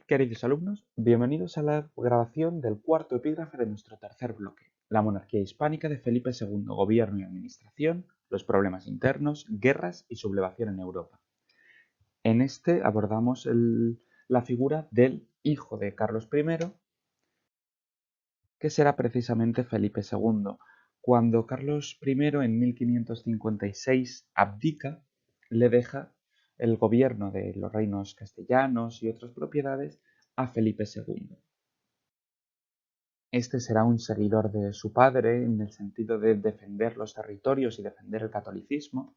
Queridos alumnos, bienvenidos a la grabación del cuarto epígrafe de nuestro tercer bloque, la monarquía hispánica de Felipe II, gobierno y administración, los problemas internos, guerras y sublevación en Europa. En este abordamos la figura del hijo de Carlos I, que será precisamente Felipe II. Cuando Carlos I en 1556 abdica, le deja el gobierno de los reinos castellanos y otras propiedades a Felipe II. Este será un seguidor de su padre en el sentido de defender los territorios y defender el catolicismo,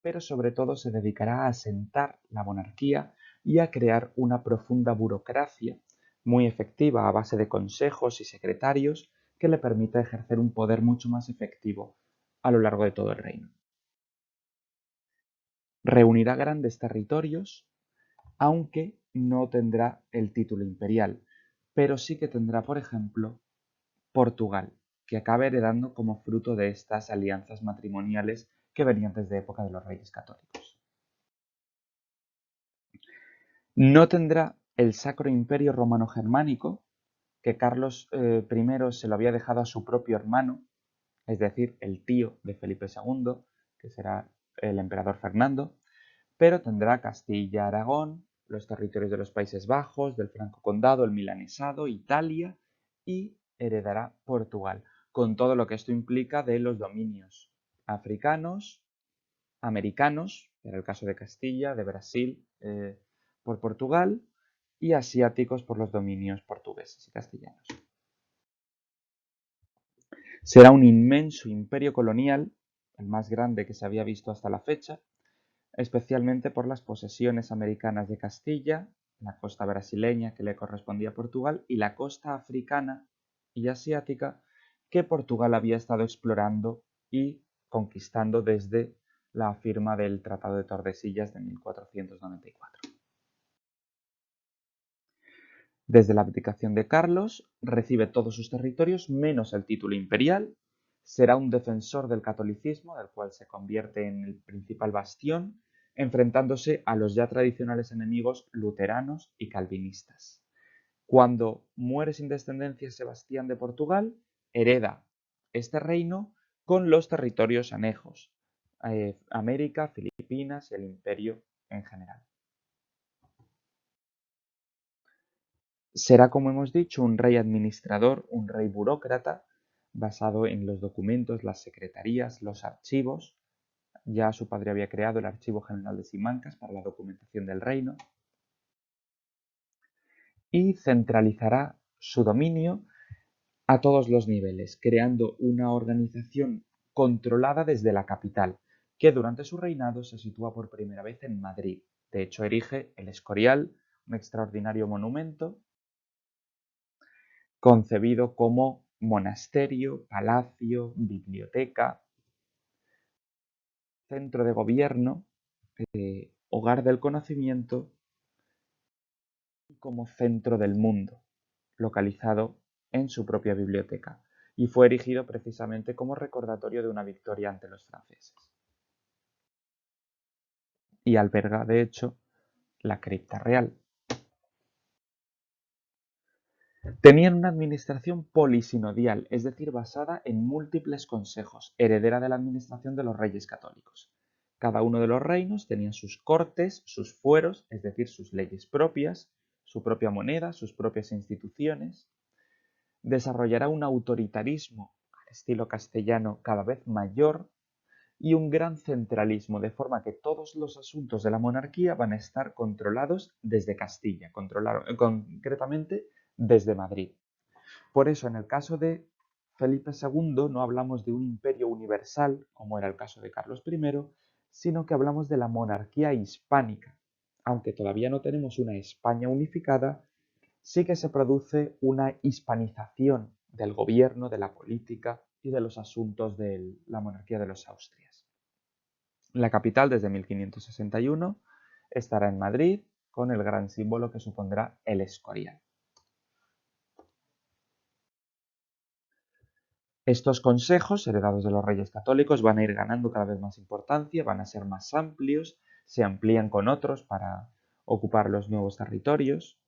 pero sobre todo se dedicará a asentar la monarquía y a crear una profunda burocracia muy efectiva a base de consejos y secretarios que le permita ejercer un poder mucho más efectivo a lo largo de todo el reino. Reunirá grandes territorios, aunque no tendrá el título imperial, pero sí que tendrá, por ejemplo, Portugal, que acaba heredando como fruto de estas alianzas matrimoniales que venían desde época de los Reyes Católicos. No tendrá el Sacro Imperio Romano-Germánico, que Carlos I se lo había dejado a su propio hermano, es decir, el tío de Felipe II, que será el emperador Fernando, pero tendrá Castilla, Aragón, los territorios de los Países Bajos, del Franco Condado, el Milanesado, Italia y heredará Portugal, con todo lo que esto implica de los dominios africanos, americanos, en el caso de Castilla, de Brasil por Portugal, y asiáticos por los dominios portugueses y castellanos. Será un inmenso imperio colonial, el más grande que se había visto hasta la fecha, especialmente por las posesiones americanas de Castilla, la costa brasileña que le correspondía a Portugal y la costa africana y asiática que Portugal había estado explorando y conquistando desde la firma del Tratado de Tordesillas de 1494. Desde la abdicación de Carlos, recibe todos sus territorios menos el título imperial, será un defensor del catolicismo, del cual se convierte en el principal bastión, enfrentándose a los ya tradicionales enemigos luteranos y calvinistas. Cuando muere sin descendencia Sebastián de Portugal, hereda este reino con los territorios anejos, América, Filipinas y el imperio en general. Será, como hemos dicho, un rey administrador, un rey burócrata, basado en los documentos, las secretarías, los archivos. Ya su padre había creado el Archivo General de Simancas para la documentación del reino. Y centralizará su dominio a todos los niveles, creando una organización controlada desde la capital, que durante su reinado se sitúa por primera vez en Madrid. De hecho, erige el Escorial, un extraordinario monumento concebido como monasterio, palacio, biblioteca, centro de gobierno, hogar del conocimiento y como centro del mundo, localizado en su propia biblioteca, y fue erigido precisamente como recordatorio de una victoria ante los franceses. Y alberga, de hecho, la cripta real. Tenían una administración polisinodial, es decir, basada en múltiples consejos, heredera de la administración de los reyes católicos. Cada uno de los reinos tenía sus cortes, sus fueros, es decir, sus leyes propias, su propia moneda, sus propias instituciones. Desarrollará un autoritarismo al estilo castellano cada vez mayor y un gran centralismo, de forma que todos los asuntos de la monarquía van a estar controlados desde Castilla, concretamente desde Madrid. Por eso, en el caso de Felipe II, no hablamos de un imperio universal, como era el caso de Carlos I, sino que hablamos de la monarquía hispánica. Aunque todavía no tenemos una España unificada, sí que se produce una hispanización del gobierno, de la política y de los asuntos de la monarquía de los Austrias. La capital, desde 1561, estará en Madrid, con el gran símbolo que supondrá el Escorial. Estos consejos, heredados de los reyes católicos, van a ir ganando cada vez más importancia, van a ser más amplios, se amplían con otros para ocupar los nuevos territorios.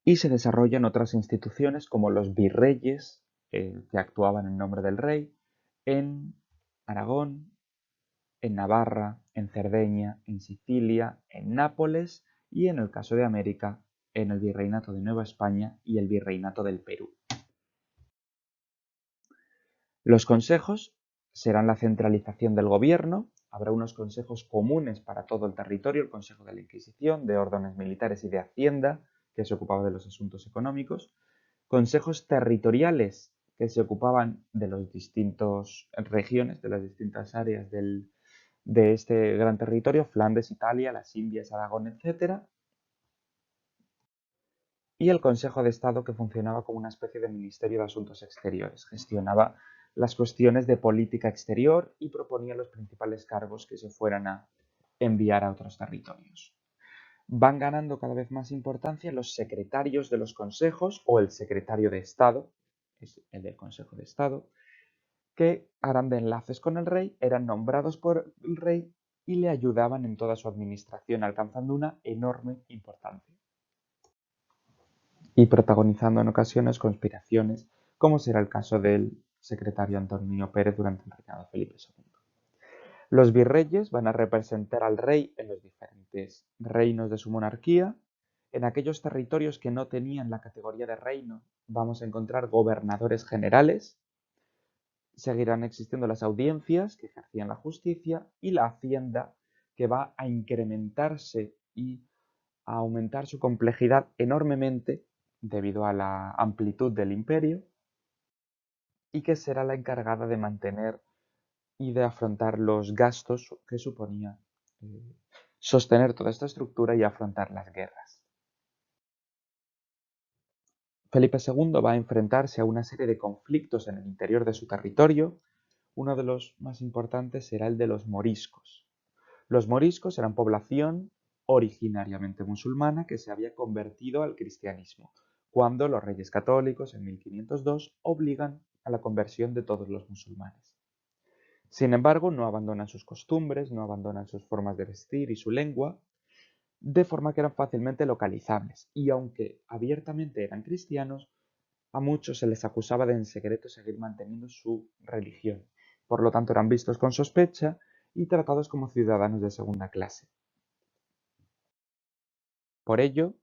Y se desarrollan otras instituciones como los virreyes, que actuaban en nombre del rey, en Aragón, en Navarra, en Cerdeña, en Sicilia, en Nápoles y, en el caso de América, en el Virreinato de Nueva España y el Virreinato del Perú. Los consejos serán la centralización del gobierno. Habrá unos consejos comunes para todo el territorio, el Consejo de la Inquisición, de órdenes militares y de Hacienda, que se ocupaba de los asuntos económicos. Consejos territoriales, que se ocupaban de las distintas regiones, de las distintas áreas de este gran territorio, Flandes, Italia, las Indias, Aragón, etc. Y el Consejo de Estado, que funcionaba como una especie de Ministerio de Asuntos Exteriores. Gestionaba las cuestiones de política exterior y proponía los principales cargos que se fueran a enviar a otros territorios. Van ganando cada vez más importancia los secretarios de los consejos o el secretario de Estado, es el del Consejo de Estado, que harán de enlaces con el rey, eran nombrados por el rey y le ayudaban en toda su administración, alcanzando una enorme importancia y protagonizando en ocasiones conspiraciones, como será el caso del secretario Antonio Pérez durante el reinado de Felipe II. Los virreyes van a representar al rey en los diferentes reinos de su monarquía. En aquellos territorios que no tenían la categoría de reino, vamos a encontrar gobernadores generales. Seguirán existiendo las audiencias, que ejercían la justicia, y la hacienda, que va a incrementarse y a aumentar su complejidad enormemente debido a la amplitud del imperio, y que será la encargada de mantener y de afrontar los gastos que suponía sostener toda esta estructura y afrontar las guerras. Felipe II va a enfrentarse a una serie de conflictos en el interior de su territorio. Uno de los más importantes será el de los moriscos. Los moriscos eran población originariamente musulmana que se había convertido al cristianismo, cuando los reyes católicos en 1502 obligan a la conversión de todos los musulmanes. Sin embargo, no abandonan sus costumbres, no abandonan sus formas de vestir y su lengua, de forma que eran fácilmente localizables, y aunque abiertamente eran cristianos, a muchos se les acusaba de en secreto seguir manteniendo su religión. Por lo tanto, eran vistos con sospecha y tratados como ciudadanos de segunda clase. Por ello,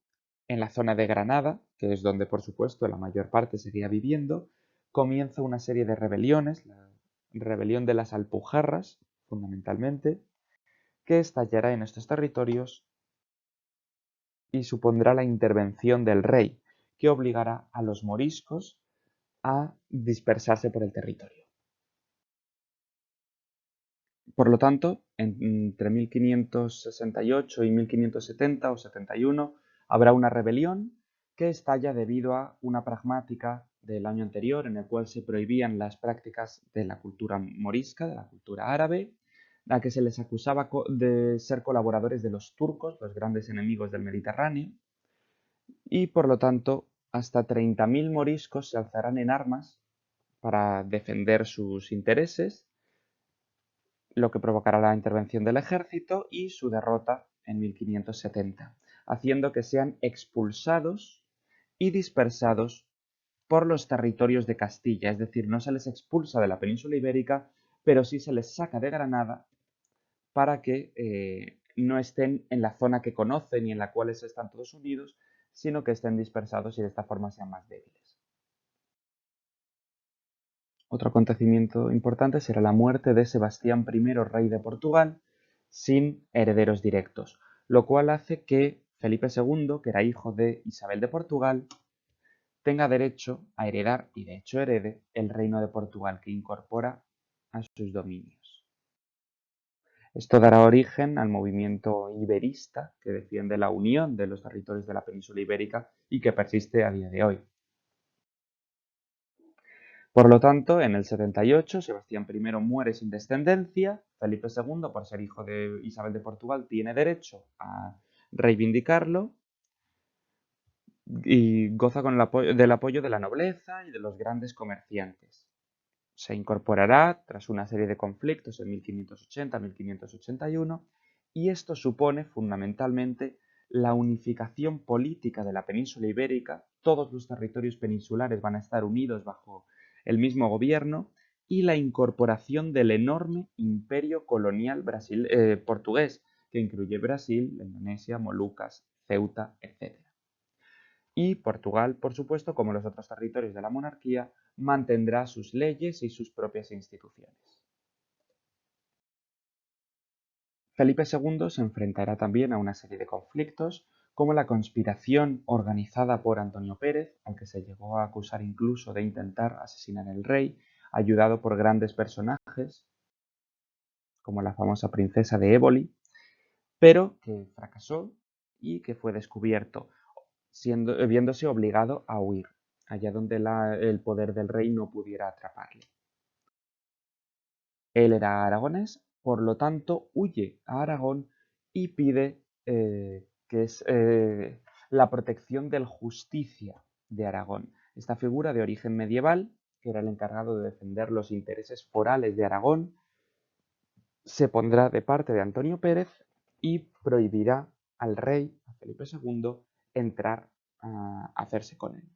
en la zona de Granada, que es donde por supuesto la mayor parte seguía viviendo, comienza una serie de rebeliones, la rebelión de las Alpujarras, fundamentalmente, que estallará en estos territorios y supondrá la intervención del rey, que obligará a los moriscos a dispersarse por el territorio. Por lo tanto, entre 1568 y 1570 o 71 habrá una rebelión que estalla debido a una pragmática del año anterior en el cual se prohibían las prácticas de la cultura morisca, de la cultura árabe, a que se les acusaba de ser colaboradores de los turcos, los grandes enemigos del Mediterráneo, y por lo tanto hasta 30.000 moriscos se alzarán en armas para defender sus intereses, lo que provocará la intervención del ejército y su derrota en 1570, haciendo que sean expulsados y dispersados por los territorios de Castilla, es decir, no se les expulsa de la península ibérica, pero sí se les saca de Granada para que no estén en la zona que conocen y en la cual están todos unidos, sino que estén dispersados y de esta forma sean más débiles. Otro acontecimiento importante será la muerte de Sebastián I, rey de Portugal, sin herederos directos, lo cual hace que Felipe II, que era hijo de Isabel de Portugal, tenga derecho a heredar, y de hecho herede, el reino de Portugal, que incorpora a sus dominios. Esto dará origen al movimiento iberista, que defiende la unión de los territorios de la península ibérica y que persiste a día de hoy. Por lo tanto, en el 78, Sebastián I muere sin descendencia. Felipe II, por ser hijo de Isabel de Portugal, tiene derecho a reivindicarlo y goza del apoyo de la nobleza y de los grandes comerciantes. se incorporará tras una serie de conflictos en 1580-1581 y esto supone fundamentalmente la unificación política de la península ibérica. Todos los territorios peninsulares van a estar unidos bajo el mismo gobierno y la incorporación del enorme imperio colonial portugués, que incluye Brasil, Indonesia, Molucas, Ceuta, etc. Y Portugal, por supuesto, como los otros territorios de la monarquía, mantendrá sus leyes y sus propias instituciones. Felipe II se enfrentará también a una serie de conflictos, como la conspiración organizada por Antonio Pérez, al que se llegó a acusar incluso de intentar asesinar al rey, ayudado por grandes personajes, como la famosa princesa de Éboli, pero que fracasó y que fue descubierto, viéndose obligado a huir, allá donde el poder del rey no pudiera atraparle. Él era aragonés, por lo tanto huye a Aragón y pide la protección del Justicia de Aragón, esta figura de origen medieval, que era el encargado de defender los intereses forales de Aragón, se pondrá de parte de Antonio Pérez y prohibirá al rey, a Felipe II, entrar a hacerse con él.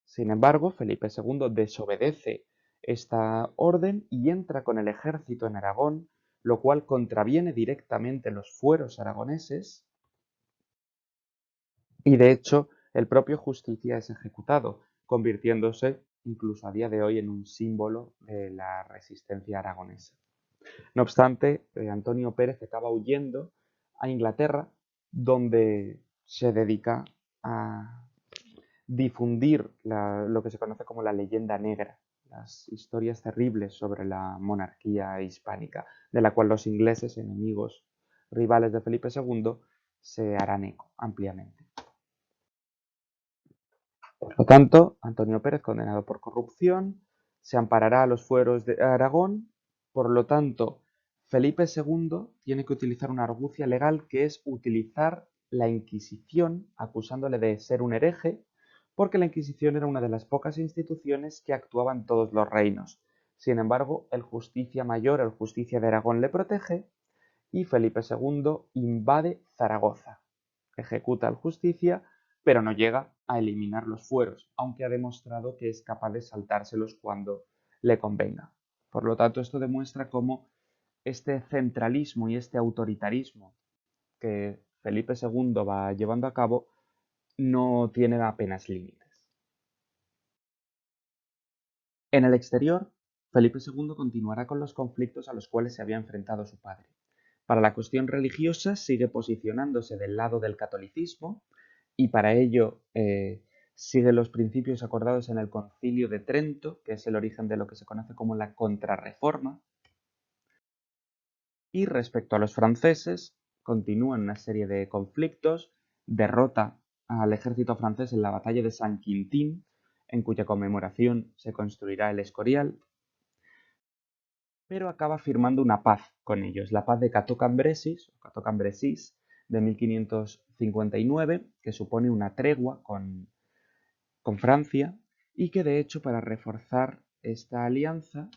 Sin embargo, Felipe II desobedece esta orden y entra con el ejército en Aragón, lo cual contraviene directamente los fueros aragoneses y de hecho el propio Justicia es ejecutado, convirtiéndose incluso a día de hoy en un símbolo de la resistencia aragonesa. No obstante, Antonio Pérez acaba huyendo a Inglaterra, donde se dedica a difundir lo que se conoce como la leyenda negra, las historias terribles sobre la monarquía hispánica, de la cual los ingleses, enemigos, rivales de Felipe II, se harán eco ampliamente. Por lo tanto, Antonio Pérez, condenado por corrupción, se amparará a los fueros de Aragón. Por lo tanto, Felipe II tiene que utilizar una argucia legal, que es utilizar la Inquisición, acusándole de ser un hereje, porque la Inquisición era una de las pocas instituciones que actuaba en todos los reinos. Sin embargo, el Justicia Mayor, el Justicia de Aragón, le protege y Felipe II invade Zaragoza, ejecuta al Justicia, pero no llega a eliminar los fueros, aunque ha demostrado que es capaz de saltárselos cuando le convenga. Por lo tanto, esto demuestra cómo este centralismo y este autoritarismo que Felipe II va llevando a cabo no tiene apenas límites. En el exterior, Felipe II continuará con los conflictos a los cuales se había enfrentado su padre. Para la cuestión religiosa sigue posicionándose del lado del catolicismo y para ello sigue los principios acordados en el Concilio de Trento, que es el origen de lo que se conoce como la Contrarreforma. Y respecto a los franceses, continúan una serie de conflictos, derrota al ejército francés en la batalla de Saint-Quentin, en cuya conmemoración se construirá el Escorial, pero acaba firmando una paz con ellos, la paz de Cateau-Cambrésis de 1559, que supone una tregua con Francia y que de hecho, para reforzar esta alianza,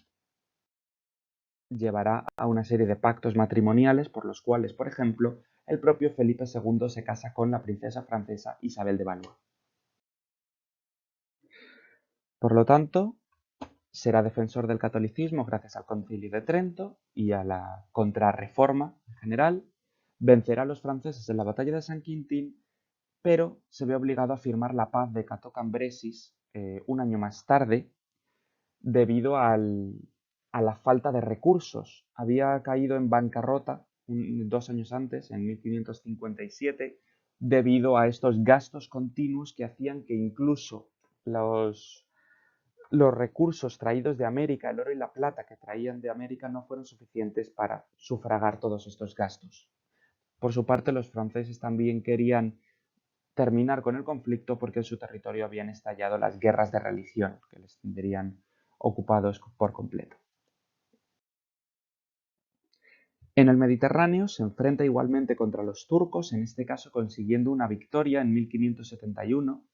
llevará a una serie de pactos matrimoniales por los cuales, por ejemplo, el propio Felipe II se casa con la princesa francesa Isabel de Valois. Por lo tanto, será defensor del catolicismo gracias al Concilio de Trento y a la Contrarreforma en general, vencerá a los franceses en la batalla de Saint-Quentin, pero se ve obligado a firmar la paz de Cateau-Cambrésis un año más tarde, debido a la falta de recursos. Había caído en bancarrota 2 años antes, en 1557, debido a estos gastos continuos que hacían que incluso los recursos traídos de América, el oro y la plata que traían de América, no fueron suficientes para sufragar todos estos gastos. Por su parte, los franceses también querían terminar con el conflicto porque en su territorio habían estallado las guerras de religión, que les tendrían ocupados por completo. En el Mediterráneo se enfrenta igualmente contra los turcos, en este caso consiguiendo una victoria en 1571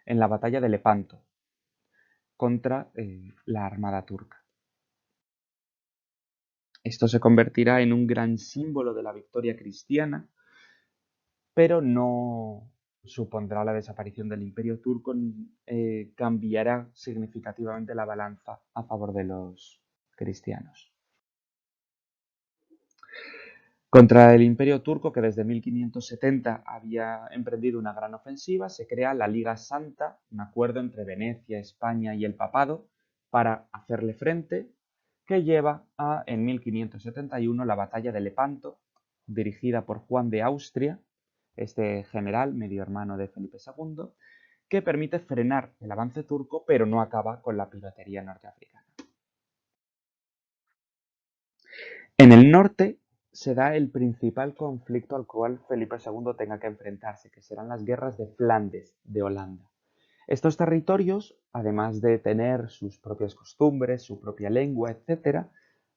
en la batalla de Lepanto. contra la armada turca. Esto se convertirá en un gran símbolo de la victoria cristiana, pero no supondrá la desaparición del Imperio turco ni cambiará significativamente la balanza a favor de los cristianos. Contra el Imperio turco, que desde 1570 había emprendido una gran ofensiva, se crea la Liga Santa, un acuerdo entre Venecia, España y el Papado para hacerle frente, que lleva a, en 1571, la batalla de Lepanto, dirigida por Juan de Austria, este general, medio hermano de Felipe II, que permite frenar el avance turco, pero no acaba con la piratería norteafricana. En el norte se da el principal conflicto al cual Felipe II tenga que enfrentarse, que serán las guerras de Flandes, de Holanda. Estos territorios, además de tener sus propias costumbres, su propia lengua, etc.,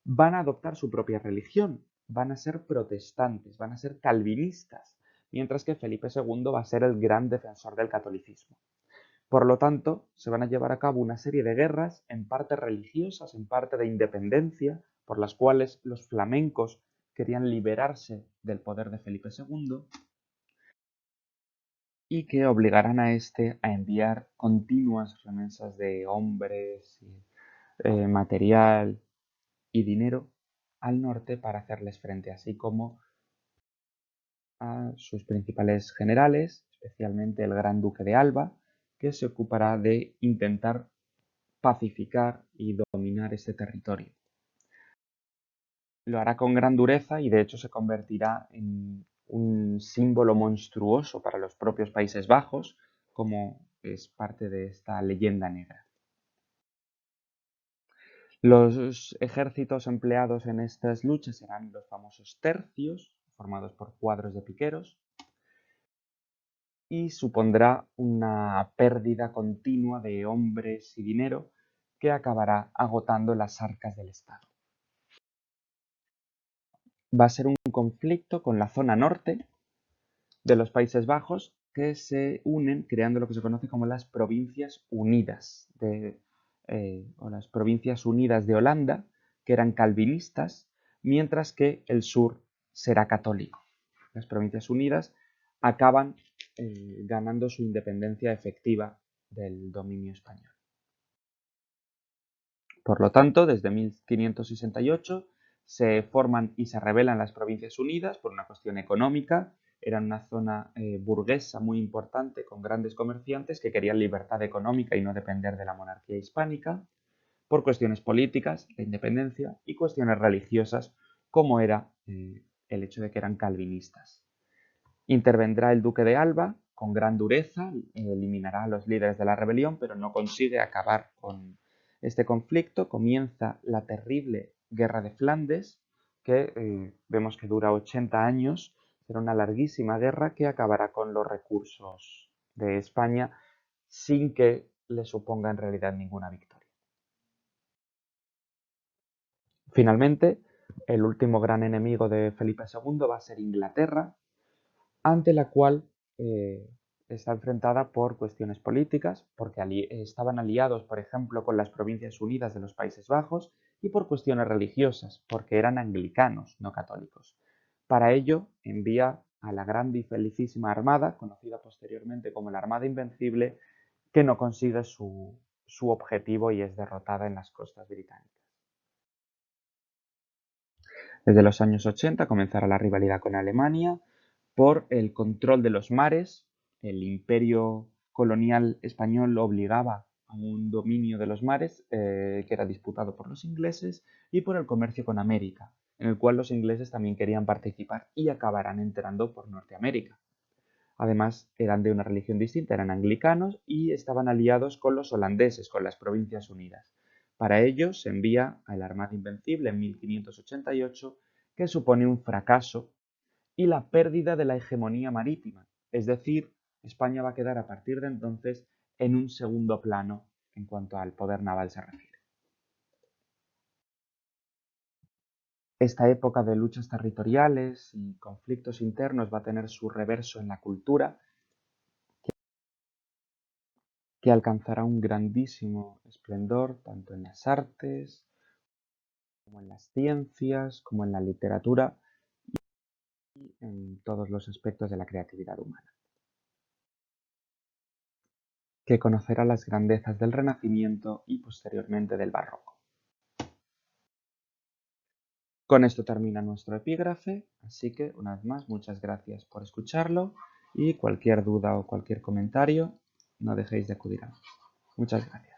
van a adoptar su propia religión, van a ser protestantes, van a ser calvinistas, mientras que Felipe II va a ser el gran defensor del catolicismo. Por lo tanto, se van a llevar a cabo una serie de guerras, en parte religiosas, en parte de independencia, por las cuales los flamencos querían liberarse del poder de Felipe II y que obligarán a este a enviar continuas remesas de hombres, material y dinero al norte para hacerles frente, así como a sus principales generales, especialmente el Gran Duque de Alba, que se ocupará de intentar pacificar y dominar ese territorio. Lo hará con gran dureza y de hecho se convertirá en un símbolo monstruoso para los propios Países Bajos, como es parte de esta leyenda negra. Los ejércitos empleados en estas luchas serán los famosos tercios, formados por cuadros de piqueros, y supondrá una pérdida continua de hombres y dinero que acabará agotando las arcas del Estado. Va a ser un conflicto con la zona norte de los Países Bajos que se unen creando lo que se conoce como las Provincias Unidas o las Provincias Unidas de Holanda, que eran calvinistas, mientras que el sur será católico. Las Provincias Unidas acaban ganando su independencia efectiva del dominio español. Por lo tanto, desde 1568 se forman y se rebelan las Provincias Unidas por una cuestión económica. Era una zona burguesa muy importante con grandes comerciantes que querían libertad económica y no depender de la monarquía hispánica, por cuestiones políticas, la independencia, y cuestiones religiosas, como era el hecho de que eran calvinistas. Intervendrá el duque de Alba con gran dureza, eliminará a los líderes de la rebelión, pero no consigue acabar con este conflicto. Comienza la terrible Guerra de Flandes, que vemos que dura 80 años. Será una larguísima guerra que acabará con los recursos de España sin que le suponga en realidad ninguna victoria. Finalmente, el último gran enemigo de Felipe II va a ser Inglaterra, ante la cual está enfrentada por cuestiones políticas, porque estaban aliados, por ejemplo, con las Provincias Unidas de los Países Bajos, y por cuestiones religiosas, porque eran anglicanos, no católicos. Para ello, envía a la grande y felicísima Armada, conocida posteriormente como la Armada Invencible, que no consigue su objetivo y es derrotada en las costas británicas. Desde los años 80 comenzará la rivalidad con Alemania por el control de los mares. El imperio colonial español obligaba a un dominio de los mares que era disputado por los ingleses, y por el comercio con América, en el cual los ingleses también querían participar y acabarán entrando por Norteamérica. Además, eran de una religión distinta, eran anglicanos y estaban aliados con los holandeses, con las Provincias Unidas. Para ello se envía a la Armada Invencible en 1588, que supone un fracaso y la pérdida de la hegemonía marítima. Es decir, España va a quedar a partir de entonces en un segundo plano en cuanto al poder naval se refiere. Esta época de luchas territoriales y conflictos internos va a tener su reverso en la cultura, que alcanzará un grandísimo esplendor tanto en las artes, como en las ciencias, como en la literatura y en todos los aspectos de la creatividad humana, que conocerá las grandezas del Renacimiento y posteriormente del Barroco. Con esto termina nuestro epígrafe, así que una vez más muchas gracias por escucharlo y cualquier duda o cualquier comentario no dejéis de acudir a nosotros. Muchas gracias.